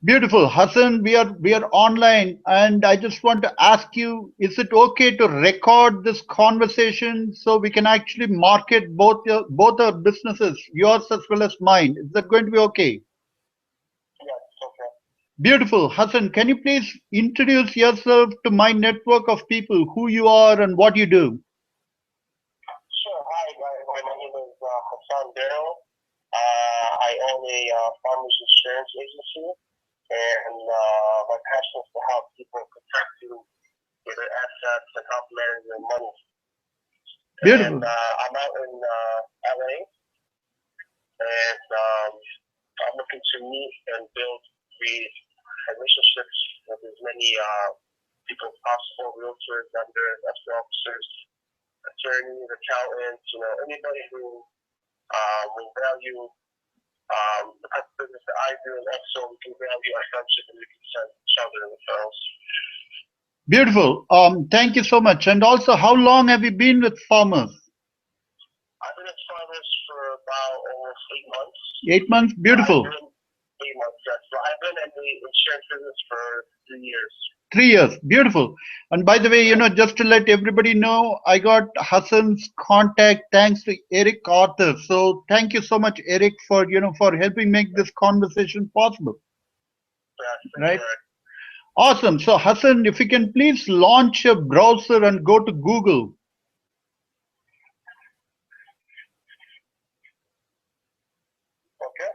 Beautiful. Hassan, we are online and I just want to ask you, is it okay to record this conversation so we can actually market both our businesses, yours as well as mine? Is that going to be okay? Yes, okay. Beautiful. Hassan, can you please introduce yourself to my network of people, who you are and what you do? Sure. Hi, guys. My name is Hassan Darrell. I own a farmers insurance agency, and my passion is to help people protect their assets and help manage their money. And Beautiful. I'm out in LA, and I'm looking to meet and build relationships with as many people as possible, realtors, vendors, escrow officers, attorneys, accountants, anybody who will value the type of business that I do, and also we can value our friendship and we can send each other referrals. Beautiful. Thank you so much. And also, how long have you been with farmers? I've been at Farmers for about almost 8 months. 8 months. I've Beautiful. been 8 months, yes. So I've been in the insurance business for 3 years. 3 years. Beautiful. And by the way, just to let everybody know, I got Hassan's contact thanks to Eric Arthur. So thank you so much, Eric, for helping make this conversation possible. Yes, Right? sure. Awesome. So Hassan, if you can please launch your browser and go to Google, Okay.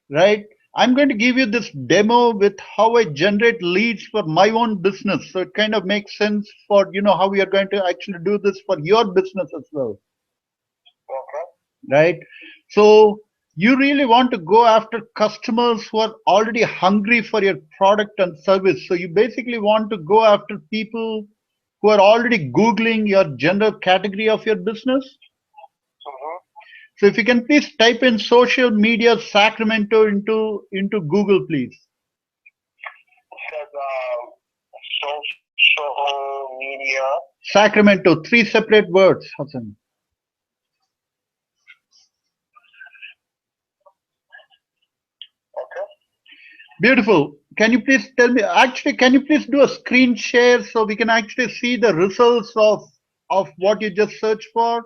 right? I'm going to give you this demo with how I generate leads for my own business. So it kind of makes sense for, how we are going to actually do this for your business as well. Okay. Right? So you really want to go after customers who are already hungry for your product and service. So you basically want to go after people who are already Googling your general category of your business. Mm-hmm. So if you can please type in social media Sacramento into Google, please. It says social media. Sacramento, three separate words, Hassan. Okay. Beautiful. Can you please tell me, actually, can you please do a screen share so we can actually see the results of what you just searched for?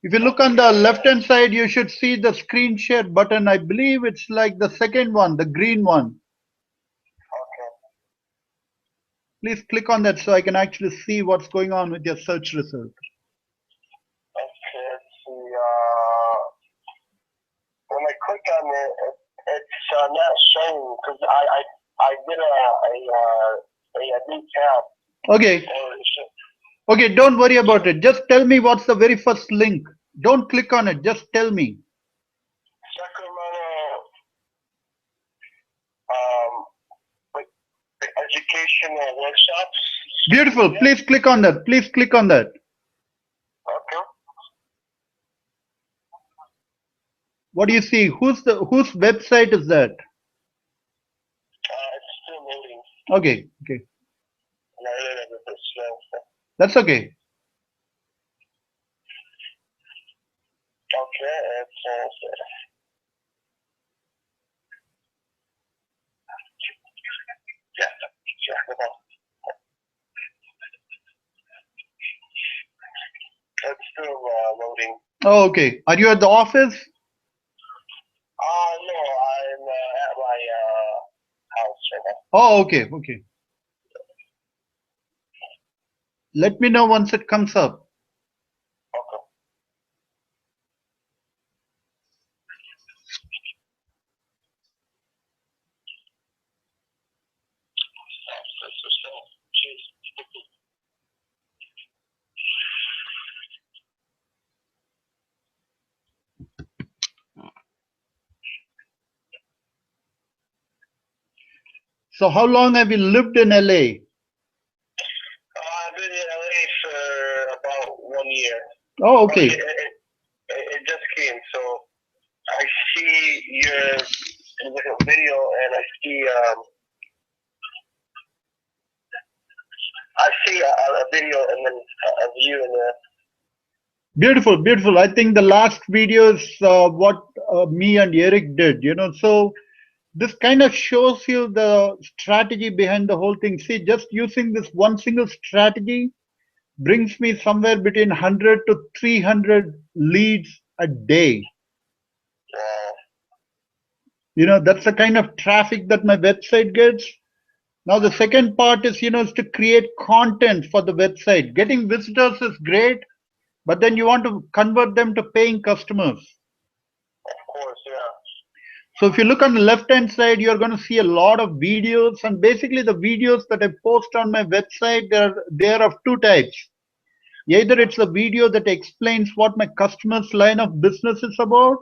If you look on the left hand side, you should see the screen share button. I believe it's like the second one, the green one. Okay. Please click on that so I can actually see what's going on with your search result. Okay. Let's see. When I click on it, it's not showing because I did a new tab. Okay. Okay, don't worry about it. Just tell me what's the very first link. Don't click on it. Just tell me. Sacramento like educational workshops. Beautiful. Please click on that. Please click on that. Okay. What do you see? Whose website is that? It's still loading. Okay. Okay. And I really a bit slow. That's okay. Okay. It's yeah. Yeah. It's still loading. Oh, okay. Are you at the office? No, I'm at my house right now. Oh, okay. Okay. Let me know once it comes up. Okay. So how long have you lived in LA? I've been in LA for about 1 year. Oh, okay. It just came, so I see your video, and I see a video and then a view in there. Beautiful, beautiful. I think the last video is what me and Eric did. So this kind of shows you the strategy behind the whole thing. See, just using this one single strategy brings me somewhere between 100 to 300 leads a day. Wow. That's the kind of traffic that my website gets. Now, the second part is to create content for the website. Getting visitors is great, but then you want to convert them to paying customers. Of course, yeah. So if you look on the left hand side, you're going to see a lot of videos, and basically the videos that I post on my website, they're of two types. Either it's a video that explains what my customer's line of business is about,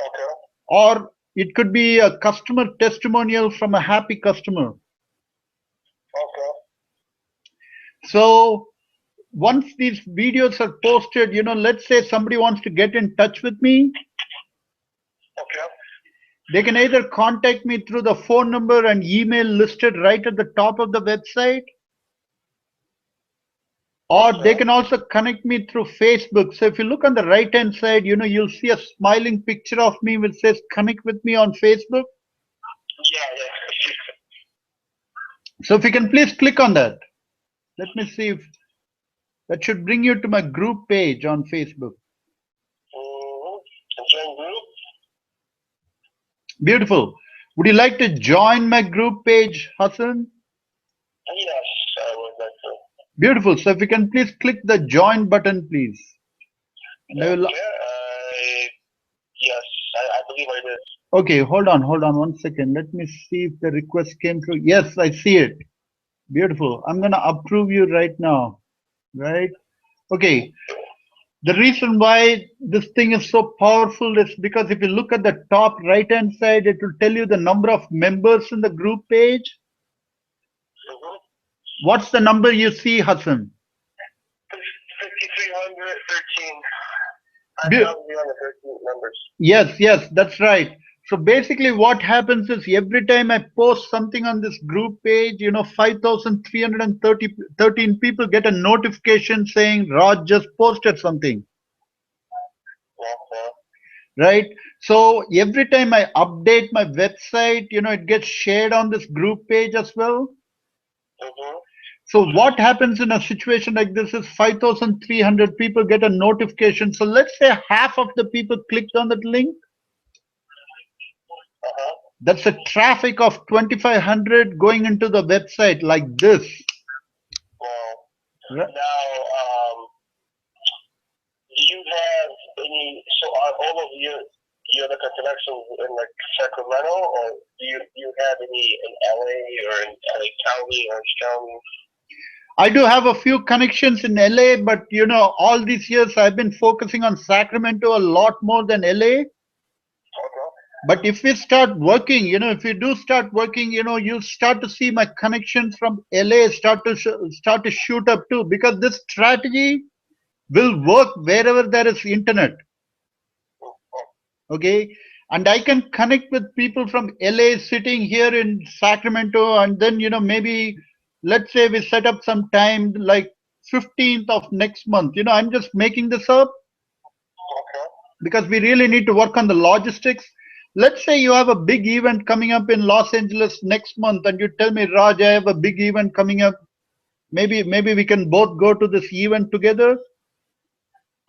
Okay. or it could be a customer testimonial from a happy customer. Okay. So once these videos are posted, let's say somebody wants to get in touch with me, Okay. they can either contact me through the phone number and email listed right at the top of the website, or they Okay. can also connect me through Facebook. So if you look on the right hand side, you'll see a smiling picture of me which says connect with me on Facebook. Yeah, yeah. So if you can please click on that. Let me see if that should bring you to my group page on Facebook. Mm-hmm. Join group? Beautiful. Would you like to join my group page, Hassan? Yes, I would like to. Beautiful. So if you can please click the join button, please. And I will. Okay. Yes, I believe I did. Okay, hold on 1 second. Let me see if the request came through. Yes, I see it. Beautiful. I'm gonna approve you right now. Right? Okay. The reason why this thing is so powerful is because if you look at the top right hand side, it will tell you the number of members in the group page. Mm-hmm. What's the number you see, Hassan? 5,313. Be- 5,313 members. yes, that's right. So basically, what happens is every time I post something on this group page, 5,313 people get a notification saying Raj just posted something, Okay. right? So every time I update my website, it gets shared on this group page as well. Mm-hmm. So what happens in a situation like this is 5,300 people get a notification. So let's say half of the people clicked on that link. Uh-huh. That's a traffic of 2,500 going into the website like this. Wow. Right? Now, do you have any? So, are all of your like connections in like Sacramento, or do you have any in LA or in LA County, Orange County? I do have a few connections in LA, but all these years I've been focusing on Sacramento a lot more than LA. Okay. But if we start working, if we do start working, you'll start to see my connections from LA start to shoot up too, because this strategy will work wherever there is internet. Okay, and I can connect with people from LA sitting here in Sacramento, and then maybe let's say we set up some time like 15th of next month. I'm just making this up Okay. because we really need to work on the logistics. Let's say you have a big event coming up in Los Angeles next month, and you tell me, Raj, I have a big event coming up. Maybe we can both go to this event together.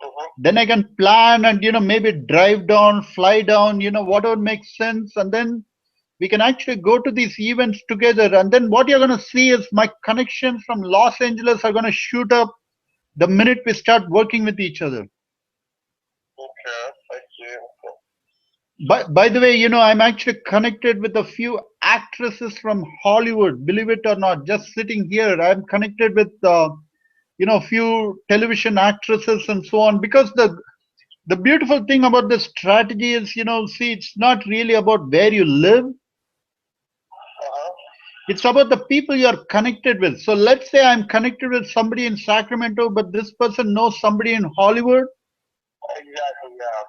Mm-hmm. Then I can plan and maybe drive down, fly down, whatever makes sense, and then we can actually go to these events together. And then what you're going to see is my connections from Los Angeles are going to shoot up the minute we start working with each other. Okay. I see. Okay. By the way, I'm actually connected with a few actresses from Hollywood, believe it or not. Just sitting here, I'm connected with a few television actresses and so on, because the beautiful thing about this strategy is, see, it's not really about where you live. Uh-huh. It's about the people you're connected with. So let's say I'm connected with somebody in Sacramento, but this person knows somebody in Hollywood. Exactly. Yeah.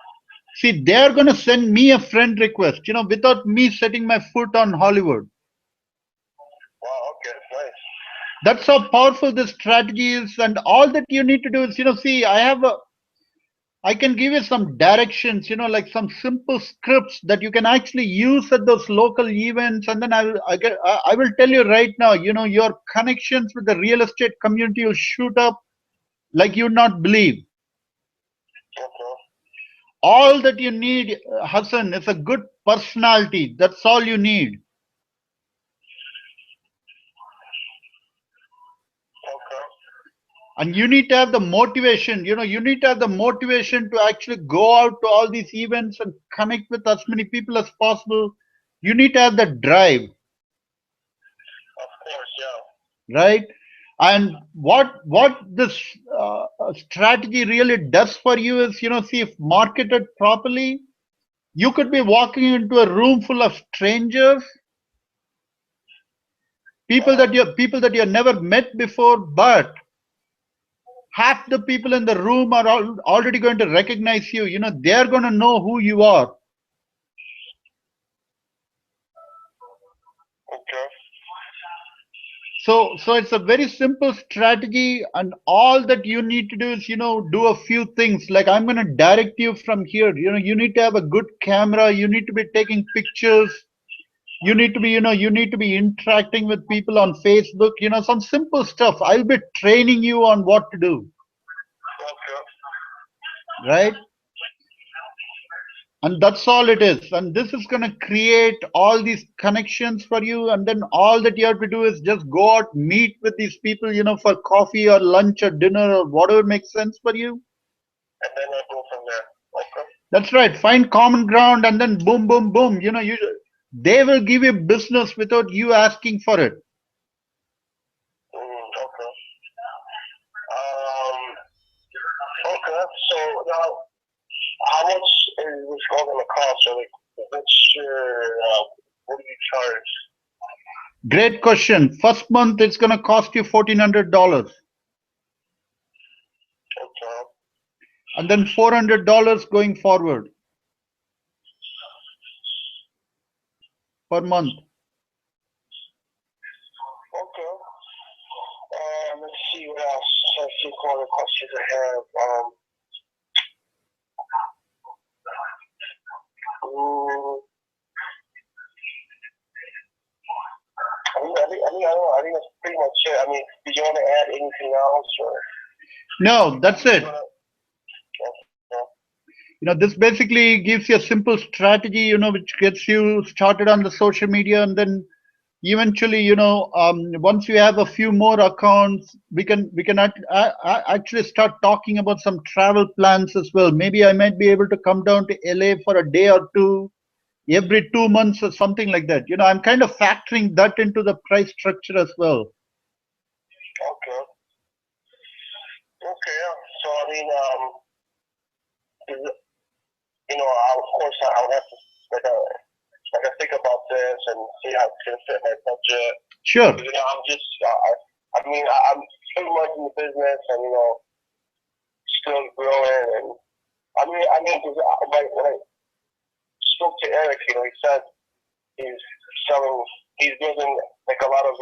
See, they're going to send me a friend request, without me setting my foot on Hollywood. Wow. Okay. Nice. That's how powerful this strategy is. And all that you need to do is, see, I can give you some directions, like some simple scripts that you can actually use at those local events. And then I will tell you right now, your connections with the real estate community will shoot up like you not believe. Okay. All that you need, Hassan, is a good personality. That's all you need. Okay. And you need to have the motivation, you need to have the motivation to actually go out to all these events and connect with as many people as possible. You need to have the drive, Of course, yeah. right? And what this strategy really does for you is, see, if marketed properly, you could be walking into a room full of strangers, people that you never met before, but half the people in the room are already going to recognize you. They're going to know who you are. Okay. So it's a very simple strategy, and all that you need to do is, do a few things. Like, I'm going to direct you from here. You need to have a good camera. You need to be taking pictures. You need to be interacting with people on Facebook. Some simple stuff. I'll be training you on what to do, Okay. right? And that's all it is. And this is going to create all these connections for you. And then all that you have to do is just go out, meet with these people, for coffee or lunch or dinner or whatever makes sense for you. And then I go from there. Okay. That's right. Find common ground, and then boom, boom, boom. They will give you business without you asking for it. Okay. Um. Okay. So now, how much is this all gonna cost? So like, what's your what do you charge? Great question. First month, it's going to cost you $1,400. Okay. And then $400 going forward per month. Okay. Let's see what else. Let's see what other questions I have. Mm, I don't know. I think that's pretty much it. I mean, did you want to add anything else, or No, that's did you it. want to? This basically gives you a simple strategy, which gets you started on the social media. And then eventually, once you have a few more accounts, we can actually start talking about some travel plans as well. Maybe I might be able to come down to LA for a day or two every 2 months or something like that. I'm kind of factoring that into the price structure as well. Okay. Okay. Yeah. So I mean, is it- of course, I would have to like, think about this and see how it's gonna fit my budget. Sure. I'm just, I mean, I'm still working the business and still growing. And cause when I spoke to Eric, he said he's selling, he's building like a lot of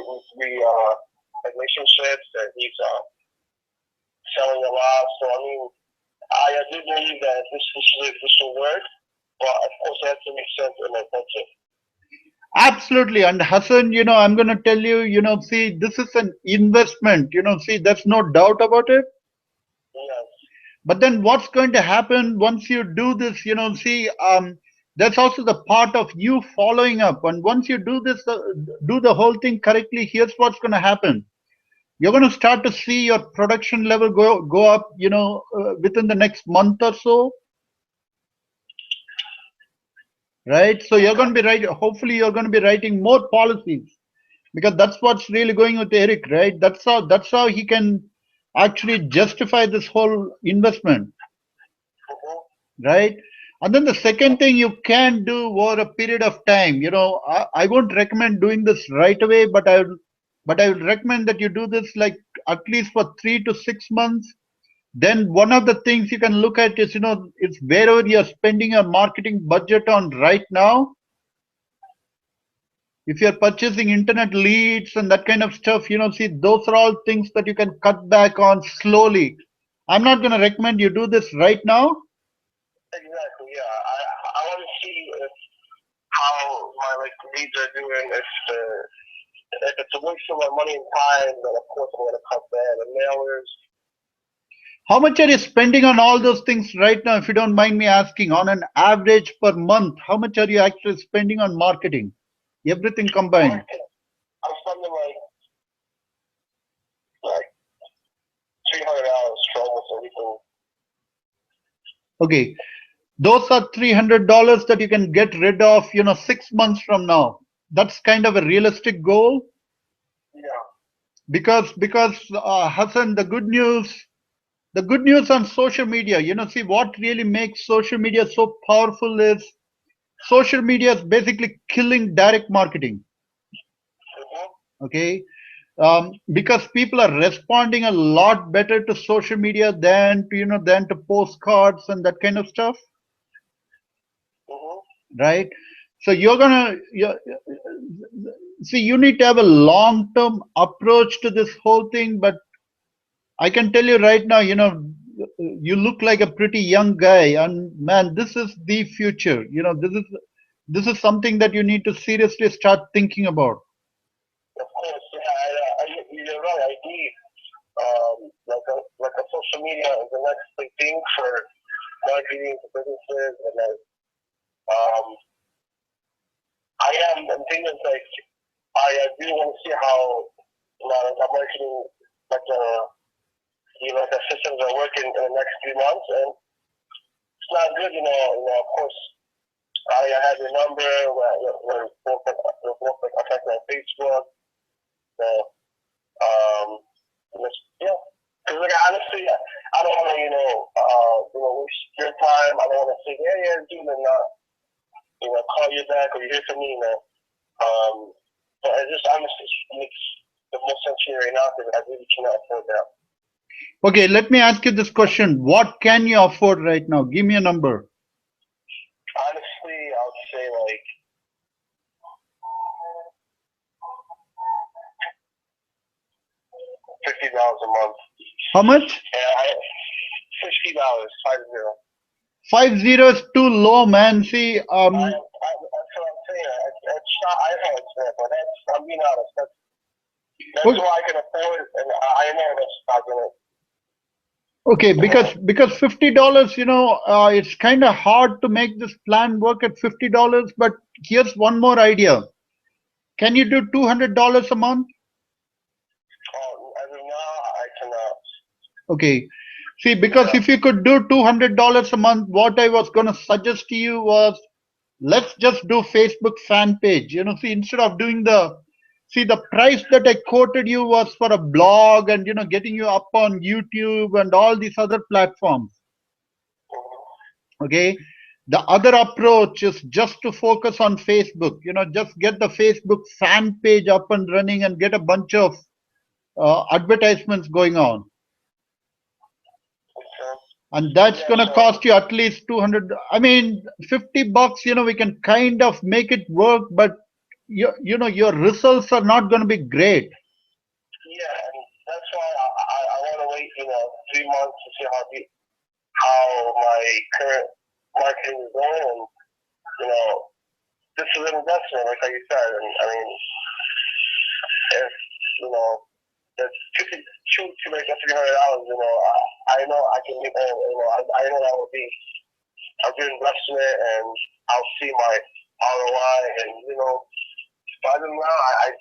relationships, and he's selling a lot. So I mean, I do believe that this will work, but of course it has to make sense in my budget. Absolutely. And Hassan, I'm going to tell you, see, this is an investment, see, there's no doubt about it. Yes. But then what's going to happen once you do this, see, that's also the part of you following up. And once you do this, do the whole thing correctly, here's what's going to happen. You're going to start to see your production level go up, within the next month or so, right? So you're going to be writing, hopefully you're going to be writing more policies, because that's what's really going with Eric, right? That's how he can actually justify this whole investment, right? And then the second thing you can do over a period of time, I won't recommend doing this right away, but I would recommend that you do this like at least for 3 to 6 months. Then one of the things you can look at is, it's wherever you're spending your marketing budget on right now. If you're purchasing internet leads and that kind of stuff, see, those are all things that you can cut back on slowly. I'm not going to recommend you do this right now, exactly. Yeah, I want to see if how my like leads are doing. If it's a waste of my money and time, then of course I'm gonna cut that. And mailers, How much are you spending on all those things right now, if you don't mind me asking, on an average per month? How much are you actually spending on marketing? Everything combined. market, I'm spending like $300 for almost everything. Okay. Those are $300 that you can get rid of, 6 months from now. That's kind of a realistic goal Yeah. because Hassan, the good news on social media, see what really makes social media so powerful is social media is basically killing direct marketing. Mm-hmm. Okay, because people are responding a lot better to social media than to postcards and that kind of stuff, Mm-hmm. right? So see, you need to have a long-term approach to this whole thing. But I can tell you right now, you look like a pretty young guy, and man, this is the future. This is something that you need to seriously start thinking about. Of course, yeah, you're right. I need like a social media is the next big thing for marketing for businesses, and then um, I'm thinking like I do want to see how like the marketing like the systems are working in the next 3 months, and it's not good, of course. I had your number. We're both like affected on Facebook. So um, yeah. Because like honestly, I don't want to waste your time. I don't want to say yeah dude and not call you back or you hear from me. But it just honestly makes the most sense here right now because I really cannot afford that. Okay, let me ask you this question: what can you afford right now? Give me a number. Honestly, I would say like $50 a month. How much? $50, 50. 50 is too low, man. See, That's what I'm saying. It's not. I know it's that, but I'm being honest. That's o- what I can afford, and I know that's not gonna. okay, You know, because $50, it's kind of hard to make this plan work at $50. But here's one more idea. Can you do $200 a month? as of now, I cannot. Okay. See, because Yeah. if you could do $200 a month, what I was going to suggest to you was let's just do Facebook fan page. See, instead of see, the price that I quoted you was for a blog and, getting you up on YouTube and all these other platforms. Mhm. Okay. The other approach is just to focus on Facebook, just get the Facebook fan page up and running and get a bunch of advertisements going on. Okay. And that's Yeah. going to So. cost you at least 200. I mean, $50, we can kind of make it work, but your results are not going to be great. Yeah, and that's why I want to wait. 3 months to see how my current marketing is going, and you know, this is an investment, like you said, and I mean, if you know that's to make that $300, I know I can make that. I know that would be a good investment, and I'll see my ROI, and but other than that,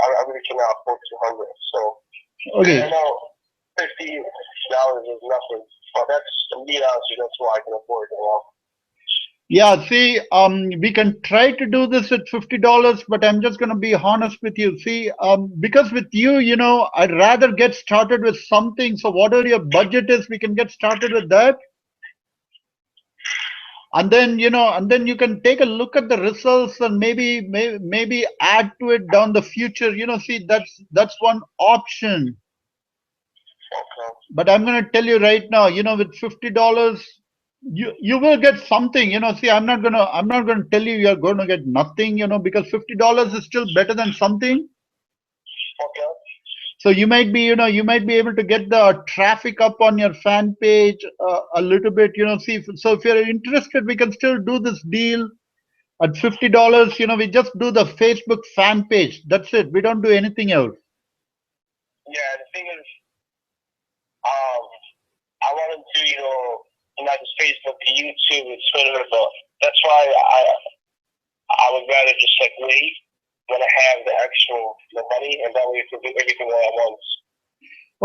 I really cannot afford 200. So, and I Okay. know $50 is nothing, but that's to be honest, that's what I can afford. Yeah, see, we can try to do this at $50, but I'm just going to be honest with you. See, because with you, I'd rather get started with something. So whatever your budget is, we can get started with that. And then you can take a look at the results and maybe add to it down the future. See, that's one option. Okay. But I'm going to tell you right now, with $50, you will get something. See, I'm not gonna tell you you're going to get nothing. Because $50 is still better than something. Okay. So you might be, you might be able to get the traffic up on your fan page a little bit. See, so if you're interested, we can still do this deal at $50. We just do the Facebook fan page. That's it. We don't do anything else. Yeah, the thing is, um, I want to do, not just Facebook, to YouTube, and Twitter, but that's why I would rather just like wait when I have the money, and that way I can do everything all at once.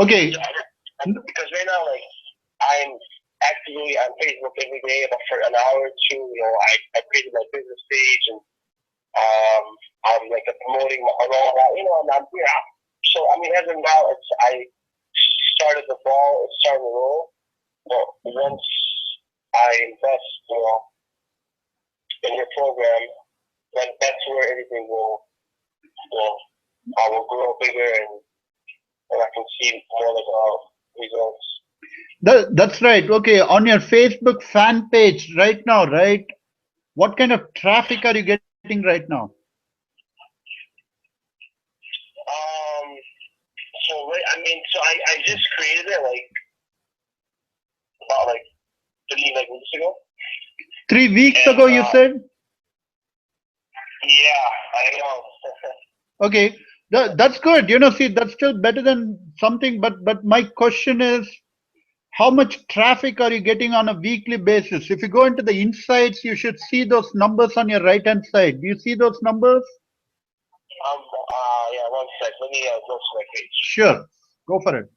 Okay. Because right now, like, I'm actively on Facebook every day, about for an hour or two. I created my business page, and I'm like promoting my own, and I'm So I mean, as of now, I started the ball, it's starting to roll. But once I invest, in your program, then that's where everything I will grow bigger, and I can see more results. That's right. Okay, on your Facebook fan page right now, right? What kind of traffic are you getting right now? I just created it about 3 weeks ago. 3 weeks ago, you said? Yeah, I know. Okay, that's good. See, that's still better than something. But my question is, how much traffic are you getting on a weekly basis? If you go into the insights, you should see those numbers on your right hand side. Do you see those numbers? Yeah, one sec. Let me go to my page. Sure, go for it.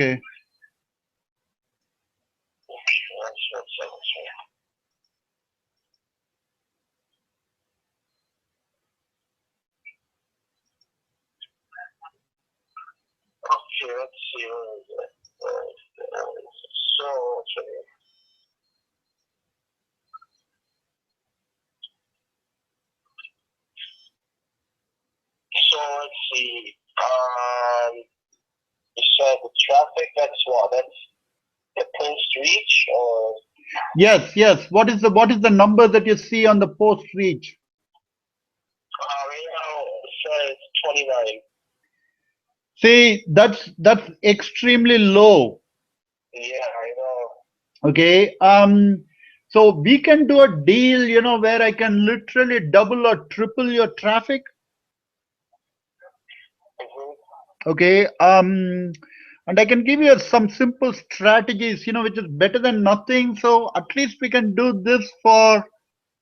Okay. Okay, let's see. So, let's see. You said the traffic. That's what? That's the post reach, or? Yes. What is the number that you see on the post reach? Right now it says 29. See, that's extremely low. Yeah, I know. Okay. So we can do a deal, where I can literally double or triple your traffic. Okay. And I can give you some simple strategies, which is better than nothing. So at least we can do this for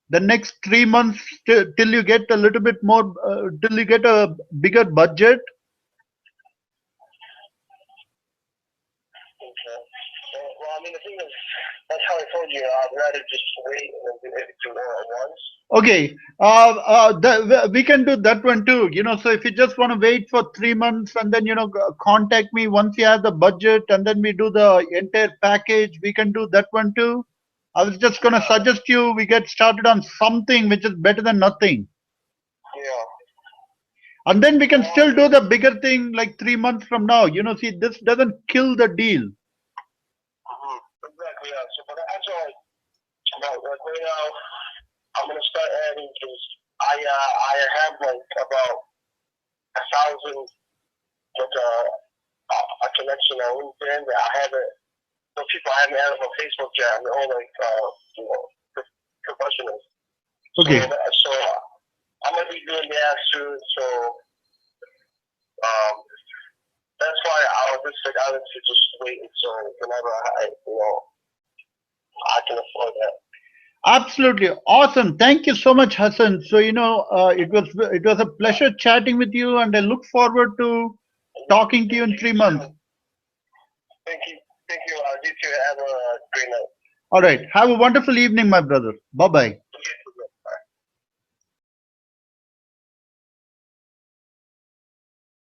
the next 3 months till you get a little bit more, till you get a bigger budget. Okay. Well, I mean, the thing is, that's how I told you. I'd rather just wait and then do everything all at once. Okay, we can do that one too. So if you just want to wait for 3 months and then contact me once you have the budget, and then we do the entire package, we can do that one too. I was just gonna suggest you we get started on something which is better than nothing. Yeah. And then we can still do the bigger thing like 3 months from now. See, this doesn't kill the deal. Exactly. Yeah. So, but that's all. Like right now, I'm gonna start adding because I have about 1,000 a connection on LinkedIn that I haven't. Some people I haven't added on Facebook yet. And they're all professionals. Okay. So I'm gonna be doing that soon. So that's why I was just just wait until whenever I can afford that. Absolutely awesome. Thank you so much, Hassan. So it was a pleasure chatting with you, and I look forward to talking to you in 3 months. Thank you. You too. Have a great night. All right. Have a wonderful evening, my brother. Bye bye.